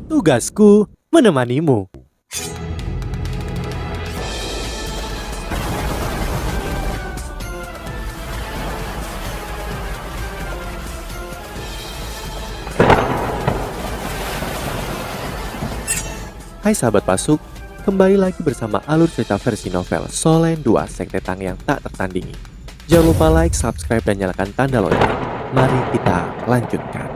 Tugasku menemanimu. Hai sahabat Pasuk, kembali lagi bersama alur cerita versi novel Solen 2 Sekte Tang yang tak tertandingi. Jangan lupa like, subscribe, dan nyalakan tanda lonceng. Mari kita lanjutkan.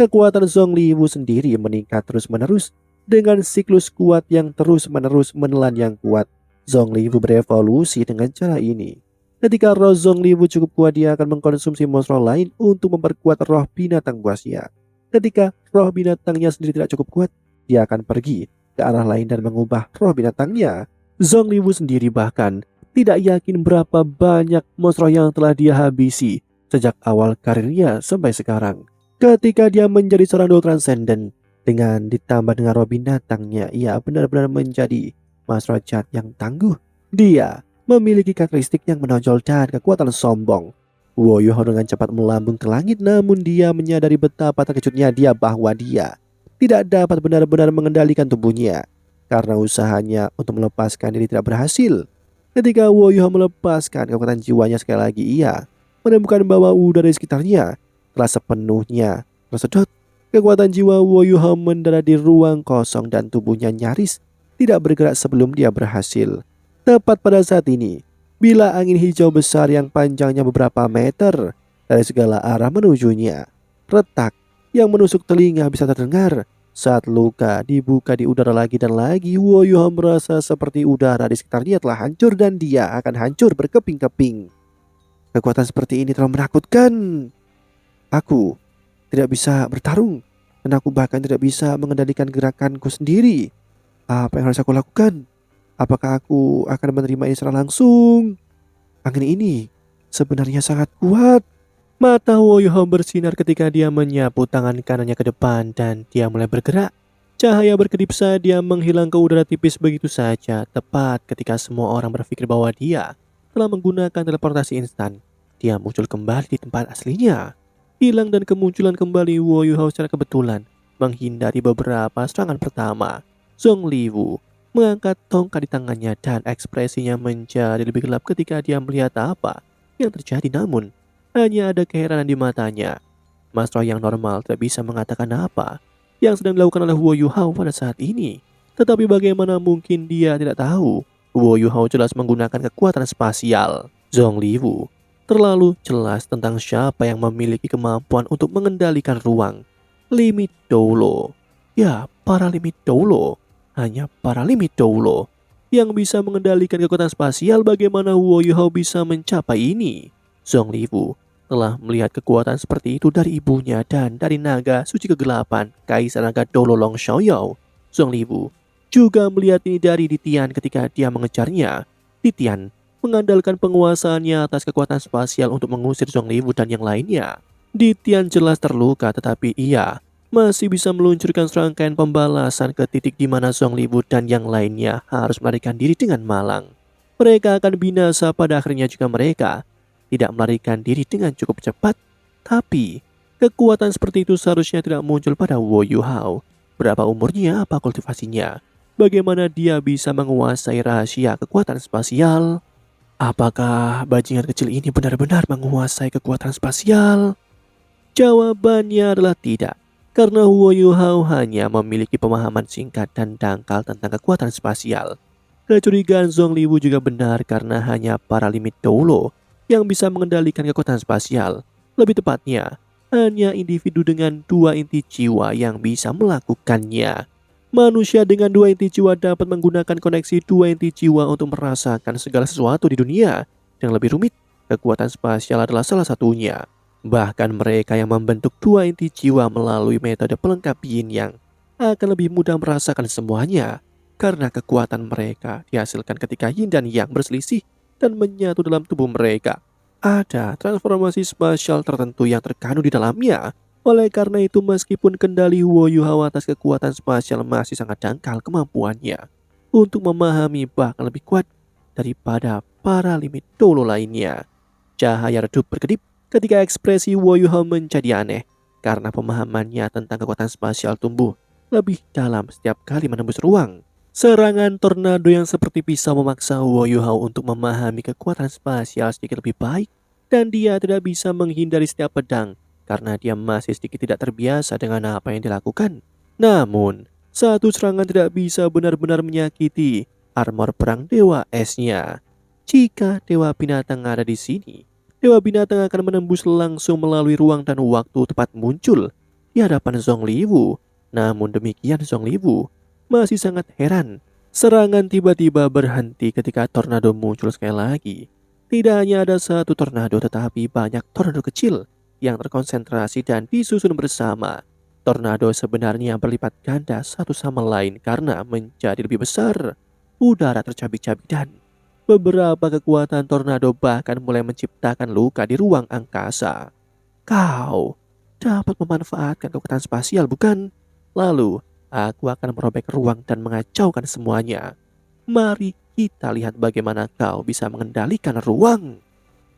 Kekuatan Zhong Liwu sendiri meningkat terus-menerus dengan siklus kuat yang terus-menerus menelan yang kuat. Zhong Liwu berevolusi dengan cara ini. Ketika roh Zhong Liwu cukup kuat, dia akan mengkonsumsi monster lain untuk memperkuat roh binatang buasnya. Ketika roh binatangnya sendiri tidak cukup kuat, dia akan pergi ke arah lain dan mengubah roh binatangnya. Zhong Liwu sendiri bahkan tidak yakin berapa banyak monster yang telah dia habisi sejak awal karirnya sampai sekarang. Ketika dia menjadi seorang duo transcendent, dengan ditambah dengan roh binatangnya, ia benar-benar menjadi monster jahat yang tangguh. Dia memiliki karakteristik yang menonjol dan kekuatan sombong. Wo Yuhao dengan cepat melambung ke langit, namun dia menyadari betapa terkejutnya dia bahwa dia tidak dapat benar-benar mengendalikan tubuhnya karena usahanya untuk melepaskan diri tidak berhasil. Ketika Wo Yuhao melepaskan kekuatan jiwanya sekali lagi, ia menemukan bahwa udara di sekitarnya telah sepenuhnya tersedot. Kekuatan jiwa Wo Yuhao mendarat di ruang kosong dan tubuhnya nyaris tidak bergerak sebelum dia berhasil. Tepat pada saat ini, bila angin hijau besar yang panjangnya beberapa meter dari segala arah menujunya, retak yang menusuk telinga bisa terdengar. Saat luka dibuka di udara lagi dan lagi, Wo Yuhao merasa seperti udara di sekitarnya telah hancur dan dia akan hancur berkeping-keping. Kekuatan seperti ini terlalu menakutkan. Aku tidak bisa bertarung dan aku bahkan tidak bisa mengendalikan gerakanku sendiri. Apa yang harus aku lakukan? Apakah aku akan menerima ini secara langsung? Angin ini sebenarnya sangat kuat. Mata Wo Yuhao bersinar ketika dia menyapu tangan kanannya ke depan dan dia mulai bergerak. Cahaya berkedip saat dia menghilang ke udara tipis begitu saja, tepat ketika semua orang berpikir bahwa dia telah menggunakan teleportasi instan. Dia muncul kembali di tempat aslinya. Hilang dan kemunculan kembali Wo Yuhao secara kebetulan menghindari beberapa serangan pertama. Zhong Liwu mengangkat tongkat di tangannya dan ekspresinya menjadi lebih gelap ketika dia melihat apa yang terjadi, namun hanya ada keheranan di matanya. Monster yang normal tidak bisa mengatakan apa yang sedang dilakukan oleh Wo Yuhao pada saat ini. Tetapi bagaimana mungkin dia tidak tahu? Wo Yuhao jelas menggunakan kekuatan spasial. Zhong Liwu terlalu jelas tentang siapa yang memiliki kemampuan untuk mengendalikan ruang. Limit Doulo. Ya, para limit Doulo. Hanya para limit Doulo yang bisa mengendalikan kekuatan spasial. Bagaimana Wo Yuhao bisa mencapai ini? Zhong Liwu telah melihat kekuatan seperti itu dari ibunya dan dari naga suci kegelapan Kaisar Naga Doulo Long Xiaoyao. Zhong Liwu juga melihat ini dari Ditian ketika dia mengejarnya. Ditian mengandalkan penguasaannya atas kekuatan spasial untuk mengusir Zhong Liwu dan yang lainnya. Ditian jelas terluka, tetapi ia masih bisa meluncurkan serangkaian pembalasan ke titik di mana Zhong Liwu dan yang lainnya harus melarikan diri dengan malang. Mereka akan binasa pada akhirnya jika mereka tidak melarikan diri dengan cukup cepat. Tapi kekuatan seperti itu seharusnya tidak muncul pada Wo Yuhao. Berapa umurnya, apa kultivasinya? Bagaimana dia bisa menguasai rahasia kekuatan spasial? Apakah bajingan kecil ini benar-benar menguasai kekuatan spasial? Jawabannya adalah tidak. Karena Wo Yuhao hanya memiliki pemahaman singkat dan dangkal tentang kekuatan spasial. Kecurigaan Zhong Liwu juga benar karena hanya para limit Doulo yang bisa mengendalikan kekuatan spasial. Lebih tepatnya, hanya individu dengan 2 inti jiwa yang bisa melakukannya. Manusia dengan 2 inti jiwa dapat menggunakan koneksi 2 inti jiwa untuk merasakan segala sesuatu di dunia. Yang lebih rumit, kekuatan spasial adalah salah satunya. Bahkan mereka yang membentuk 2 inti jiwa melalui metode pelengkap yin yang akan lebih mudah merasakan semuanya karena kekuatan mereka dihasilkan ketika yin dan yang berselisih dan menyatu dalam tubuh mereka. Ada transformasi spasial tertentu yang terkandung di dalamnya. Oleh karena itu, meskipun kendali Wo Yuhao atas kekuatan spasial masih sangat dangkal, kemampuannya untuk memahami bahkan lebih kuat daripada para limit Doulo lainnya. Cahaya redup berkedip ketika ekspresi Wo Yuhao menjadi aneh. karena pemahamannya tentang kekuatan spasial tumbuh lebih dalam setiap kali menembus ruang. Serangan tornado yang seperti pisau memaksa Wo Yuhao untuk memahami kekuatan spasial sedikit lebih baik, dan dia tidak bisa menghindari setiap pedang karena dia masih sedikit tidak terbiasa dengan apa yang dilakukan. Namun, satu serangan tidak bisa benar-benar menyakiti armor perang Dewa Es-nya. Jika Dewa Binatang ada di sini, Dewa Binatang akan menembus langsung melalui ruang dan waktu tepat muncul di hadapan Zongliwu. Namun demikian Zongliwu masih sangat heran. Serangan tiba-tiba berhenti ketika tornado muncul sekali lagi. Tidak hanya ada satu tornado tetapi banyak tornado kecil yang terkonsentrasi dan disusun bersama. Tornado sebenarnya berlipat ganda satu sama lain karena menjadi lebih besar. Udara tercabik-cabik dan beberapa kekuatan tornado bahkan mulai menciptakan luka di ruang angkasa. Kau dapat memanfaatkan kekuatan spasial, bukan? Lalu, aku akan merobek ruang dan mengacaukan semuanya. Mari kita lihat bagaimana kau bisa mengendalikan ruang.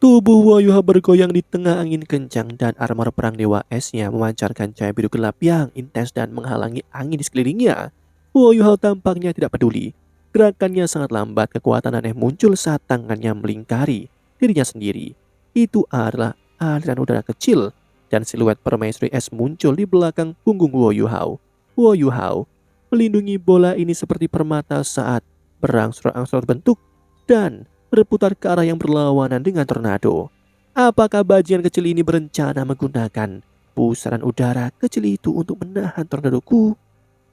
Tubuh Wo Yuha bergoyang di tengah angin kencang dan armor perang Dewa Es-nya memancarkan cahaya biru gelap yang intens dan menghalangi angin di sekelilingnya. Wo Yuha tampaknya tidak peduli. Gerakannya sangat lambat, kekuatan aneh muncul saat tangannya melingkari dirinya sendiri. Itu adalah aliran udara kecil dan siluet permaisuri es muncul di belakang punggung Wo Yuhao. Wo Yuhao melindungi bola ini seperti permata saat berangsur-angsur bentuk dan berputar ke arah yang berlawanan dengan tornado. Apakah bajingan kecil ini berencana menggunakan pusaran udara kecil itu untuk menahan tornadoku?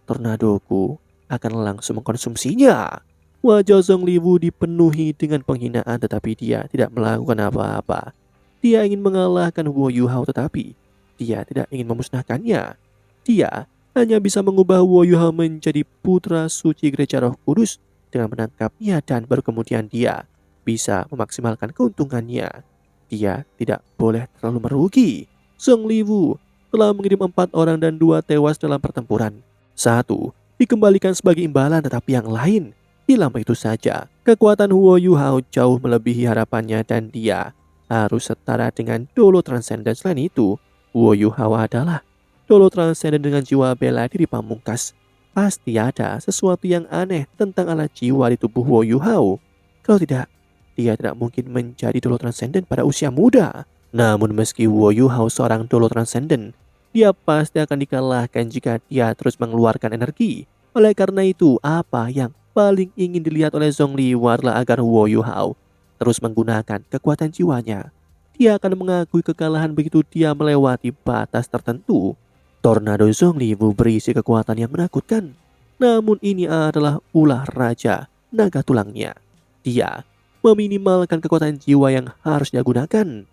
Tornadoku akan langsung mengkonsumsinya. Wajah Zongliwu dipenuhi dengan penghinaan tetapi dia tidak melakukan apa-apa. Dia ingin mengalahkan Wo Yuhao tetapi dia tidak ingin memusnahkannya. Dia hanya bisa mengubah Wo Yuhao menjadi putra suci gereja Roh Kudus dengan menangkapnya dan baru kemudian dia bisa memaksimalkan keuntungannya. Dia tidak boleh terlalu merugi. Zongliwu telah mengirim 4 orang dan 2 tewas dalam pertempuran. 1 dikembalikan sebagai imbalan tetapi yang lain hilang begitu saja. Kekuatan Wo Yuhao jauh melebihi harapannya dan dia harus setara dengan Dolo Transcendent. Selain itu, Wo Yuhao adalah Dolo Transcendent dengan jiwa bela diri pamungkas. Pasti ada sesuatu yang aneh tentang alat jiwa di tubuh Wo Yuhao. Kalau tidak, dia tidak mungkin menjadi Dolo Transcendent pada usia muda. Namun meski Wo Yuhao seorang Dolo Transcendent, dia pasti akan dikalahkan jika dia terus mengeluarkan energi. Oleh karena itu, apa yang paling ingin dilihat oleh Zongliwu adalah agar Wo Yuhao terus menggunakan kekuatan jiwanya. Dia akan mengakui kekalahan begitu dia melewati batas tertentu. Tornado Zongliwu berisi kekuatan yang menakutkan. Namun ini adalah ulah raja naga tulangnya. Dia meminimalkan kekuatan jiwa yang harus dia gunakan.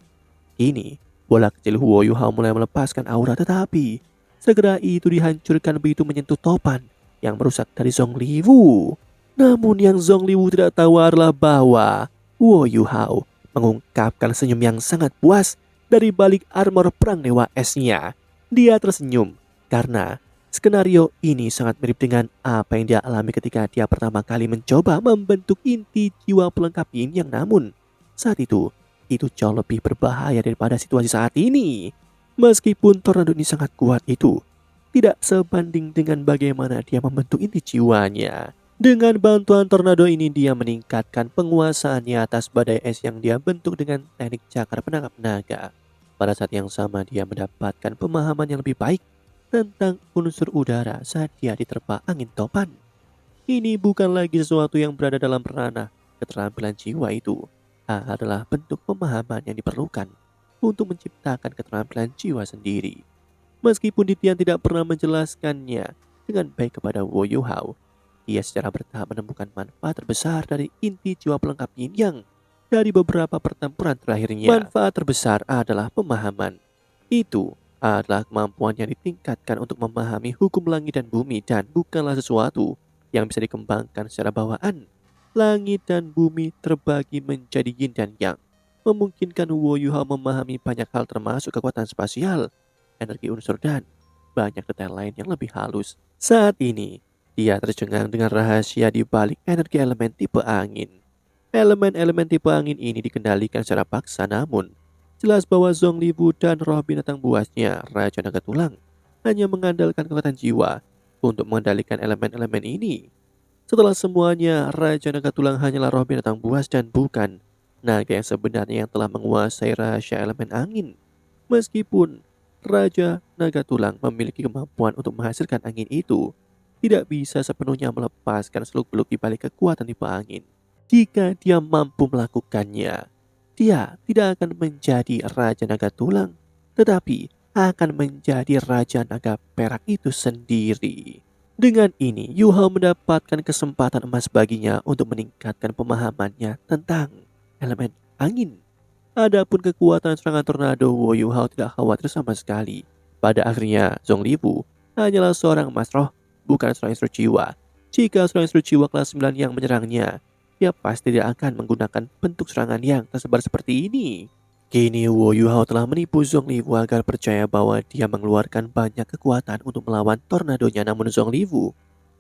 Ini bola kecil Wo Yuhao mulai melepaskan aura tetapi segera itu dihancurkan begitu menyentuh topan yang merusak dari Zongliwu. Namun yang Zongliwu tidak tahu adalah bahwa Wo Yuhao mengungkapkan senyum yang sangat puas dari balik armor perang Dewa Es-nya. Dia tersenyum karena skenario ini sangat mirip dengan apa yang dia alami ketika dia pertama kali mencoba membentuk inti jiwa pelengkap yin yang, namun saat itu jauh lebih berbahaya daripada situasi saat ini. Meskipun tornado ini sangat kuat, itu tidak sebanding dengan bagaimana dia membentuk inti jiwanya. Dengan bantuan tornado ini dia meningkatkan penguasaannya atas badai es yang dia bentuk dengan teknik cakar penangkap naga. Pada saat yang sama dia mendapatkan pemahaman yang lebih baik tentang unsur udara saat dia diterpa angin topan. Ini bukan lagi sesuatu yang berada dalam ranah keterampilan jiwa, itu adalah bentuk pemahaman yang diperlukan untuk menciptakan keterampilan jiwa sendiri. Meskipun Ditian tidak pernah menjelaskannya dengan baik kepada Wo Yuhao, dia secara bertahap menemukan manfaat terbesar dari inti jiwa pelengkap yin yang dari beberapa pertempuran terakhirnya. Manfaat terbesar adalah pemahaman. Itu adalah kemampuan yang ditingkatkan untuk memahami hukum langit dan bumi dan bukanlah sesuatu yang bisa dikembangkan secara bawaan. Langit dan bumi terbagi menjadi yin dan yang, memungkinkan Wo Yuhao memahami banyak hal termasuk kekuatan spasial, energi unsur dan banyak detail lain yang lebih halus. Saat ini, dia tercengang dengan rahasia di balik energi elemen tipe angin. Elemen-elemen tipe angin ini dikendalikan secara paksa, namun Jelas bahwa Zongliwu dan roh binatang buasnya, Raja Naga Tulang, hanya mengandalkan kekuatan jiwa untuk mengendalikan elemen-elemen ini. Setelah semuanya, Raja Naga Tulang hanyalah roh binatang buas dan bukan naga yang sebenarnya yang telah menguasai rahasia elemen angin. Meskipun Raja Naga Tulang memiliki kemampuan untuk menghasilkan angin itu, tidak bisa sepenuhnya melepaskan seluk-beluk di balik kekuatan tipe angin. Jika dia mampu melakukannya, dia tidak akan menjadi Raja Naga Tulang, tetapi akan menjadi Raja Naga Perak itu sendiri. Dengan ini, Yu Hao mendapatkan kesempatan emas baginya untuk meningkatkan pemahamannya tentang elemen angin. Adapun kekuatan serangan tornado, Wo Yu Hao tidak khawatir sama sekali. Pada akhirnya, Zongliwu hanyalah seorang emas roh, bukan seorang instru jiwa. Jika seorang instru jiwa kelas 9 yang menyerangnya, dia pasti tidak akan menggunakan bentuk serangan yang tersebar seperti ini. Kini Wo Yu Hao telah menipu Zongliwu agar percaya bahwa dia mengeluarkan banyak kekuatan untuk melawan tornadonya, namun Zongliwu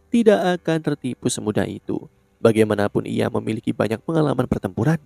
tidak akan tertipu semudah itu. Bagaimanapun ia memiliki banyak pengalaman pertempuran.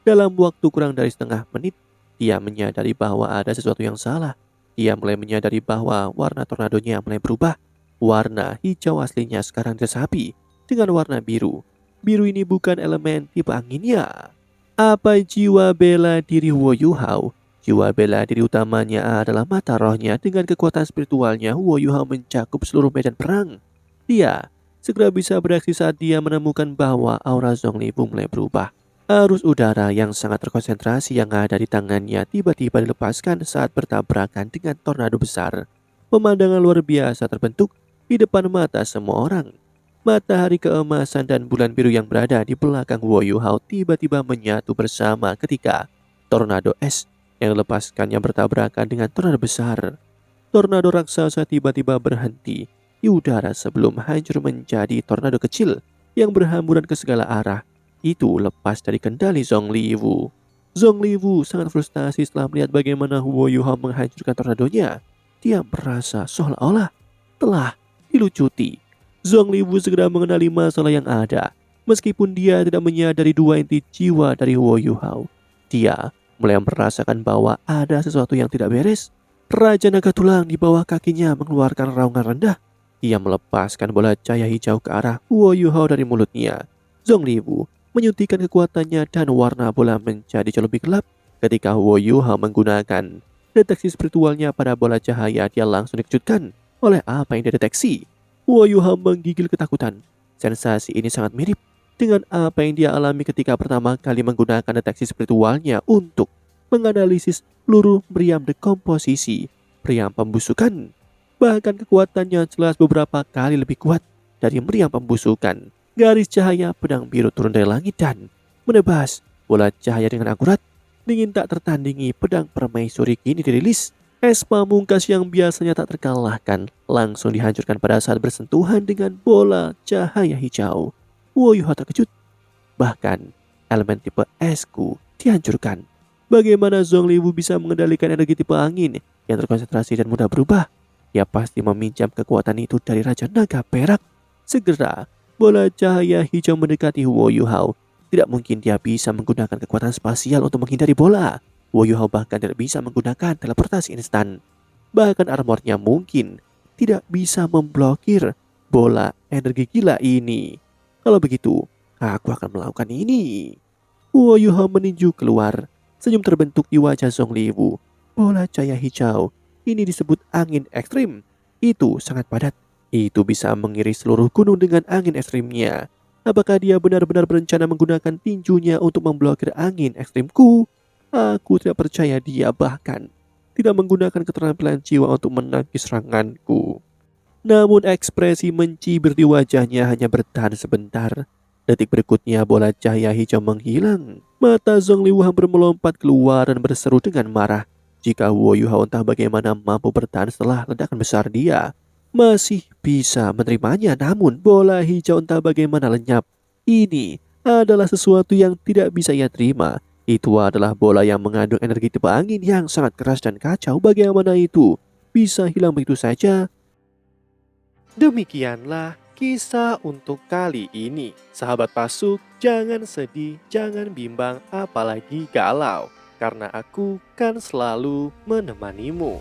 Dalam waktu kurang dari setengah menit, dia menyadari bahwa ada sesuatu yang salah. Dia mulai menyadari bahwa warna tornadonya mulai berubah. Warna hijau aslinya sekarang diresapi dengan warna biru. Biru ini bukan elemen tipe anginnya. Apa jiwa bela diri Wo Yu Hao? Jiwa bela diri utamanya adalah mata rohnya. Dengan kekuatan spiritualnya, Wo Yu Hao mencakup seluruh medan perang. Dia segera bisa bereaksi saat dia menemukan bahwa aura Zongliwu mulai berubah. Arus udara yang sangat terkonsentrasi yang ada di tangannya tiba-tiba dilepaskan saat bertabrakan dengan tornado besar. Pemandangan luar biasa terbentuk di depan mata semua orang. Matahari keemasan dan bulan biru yang berada di belakang Wo Yu Hao tiba-tiba menyatu bersama ketika tornado es yang dilepaskannya bertabrakan dengan tornado besar. Tornado raksasa tiba-tiba berhenti di udara sebelum hancur menjadi tornado kecil yang berhamburan ke segala arah. Itu lepas dari kendali Zongliwu. Zongliwu sangat frustasi setelah melihat bagaimana Wo Yu Hao menghancurkan tornadonya. Dia merasa seolah-olah telah dilucuti. Zongliwu segera mengenali masalah yang ada. Meskipun dia tidak menyadari dua inti jiwa dari Wo Yu Hao, dia mulai merasakan bahwa ada sesuatu yang tidak beres. Raja Naga Tulang di bawah kakinya mengeluarkan raungan rendah. Ia melepaskan bola cahaya hijau ke arah Wo Yu Hao dari mulutnya. Zongliwu menyuntikkan kekuatannya dan warna bola menjadi jauh lebih gelap. Ketika Wo Yu Hao menggunakan deteksi spiritualnya pada bola cahaya, dia langsung dikejutkan oleh apa yang dideteksi. Wo Yu Hao menggigil ketakutan. Sensasi ini sangat mirip dengan apa yang dia alami ketika pertama kali menggunakan deteksi spiritualnya untuk menganalisis peluru meriam dekomposisi, meriam pembusukan. Bahkan kekuatannya jelas beberapa kali lebih kuat dari meriam pembusukan. Garis cahaya pedang biru turun dari langit dan menebas bola cahaya dengan akurat. Dingin tak tertandingi, pedang permaisuri kini dirilis. Es pamungkas yang biasanya tak terkalahkan langsung dihancurkan pada saat bersentuhan dengan bola cahaya hijau. Wo Yu Hao terkejut. Bahkan elemen tipe esku dihancurkan. Bagaimana Zongliwu bisa mengendalikan energi tipe angin yang terkonsentrasi dan mudah berubah? Dia pasti meminjam kekuatan itu dari Raja Naga Perak. Segera bola cahaya hijau mendekati Wo Yu Hao. Tidak mungkin dia bisa menggunakan kekuatan spasial untuk menghindari bola. Wo Yu Hao bahkan tidak bisa menggunakan teleportasi instan. Bahkan armornya mungkin tidak bisa memblokir bola energi gila ini. Kalau begitu, aku akan melakukan ini. Wo Yu Hao meninju keluar. Senyum terbentuk di wajah Zongliwu. Bola cahaya hijau ini disebut angin ekstrim. Itu sangat padat. Itu bisa mengiris seluruh gunung dengan angin ekstrimnya. Apakah dia benar-benar berencana menggunakan tinjunya untuk memblokir angin ekstrimku? Aku tidak percaya dia bahkan tidak menggunakan keterampilan jiwa untuk menangkis seranganku. Namun ekspresi mencibir di wajahnya hanya bertahan sebentar. Detik berikutnya bola cahaya hijau menghilang. Mata Zongliwu hampir melompat keluar dan berseru dengan marah. Jika Wo Yu Hao entah bagaimana mampu bertahan setelah ledakan besar, dia masih bisa menerimanya, namun bola hijau entah bagaimana lenyap. Ini adalah sesuatu yang tidak bisa ia terima. Itu adalah bola yang mengandung energi tipe angin yang sangat keras dan kacau. Bagaimana itu bisa hilang begitu saja? Demikianlah kisah untuk kali ini. Sahabat Pasuk, jangan sedih, jangan bimbang, apalagi galau. karena aku kan selalu menemanimu.